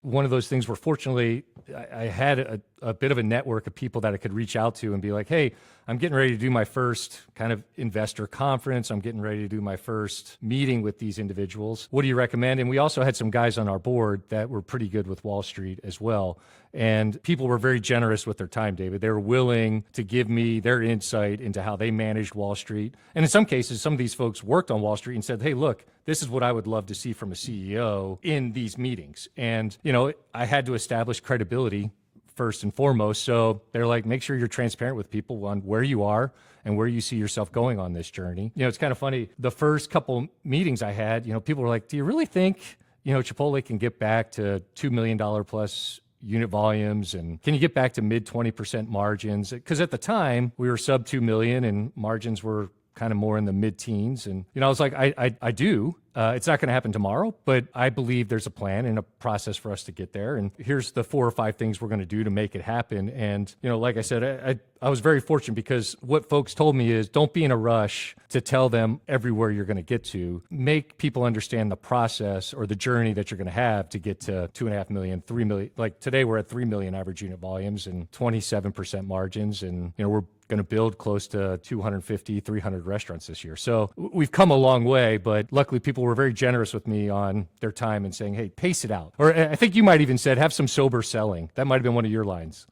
one of those things where fortunately I had a bit of a network of people that I could reach out to and be like, hey, I'm getting ready to do my first kind of investor conference. I'm getting ready to do my first meeting with these individuals. What do you recommend? And we also had some guys on our board that were pretty good with Wall Street as well. And people were very generous with their time, David. They were willing to give me their insight into how they managed Wall Street. And in some cases, some of these folks worked on Wall Street and said, hey, look, this is what I would love to see from a CEO in these meetings. And, I had to establish credibility first and foremost. So they're like, make sure you're transparent with people on where you are and where you see yourself going on this journey. It's kind of funny. The first couple meetings I had, people were like, do you really think, Chipotle can get back to $2 million plus unit volumes? And can you get back to mid 20% margins? Because at the time we were sub 2 million and margins were kind of more in the mid-teens. And, I was like, I do. It's not going to happen tomorrow, but I believe there's a plan and a process for us to get there. And here's the 4 or 5 things we're going to do to make it happen. And, like I said, I was very fortunate because what folks told me is don't be in a rush to tell them everywhere you're going to get to. Make people understand the process or the journey that you're going to have to get to 2.5 million, 3 million. Like today we're at 3 million average unit volumes and 27% margins. And, we're going to build close to 250, 300 restaurants this year. So we've come a long way, but luckily people were very generous with me on their time and saying, hey, pace it out. Or I think you might even said, have some sober selling. That might have been one of your lines.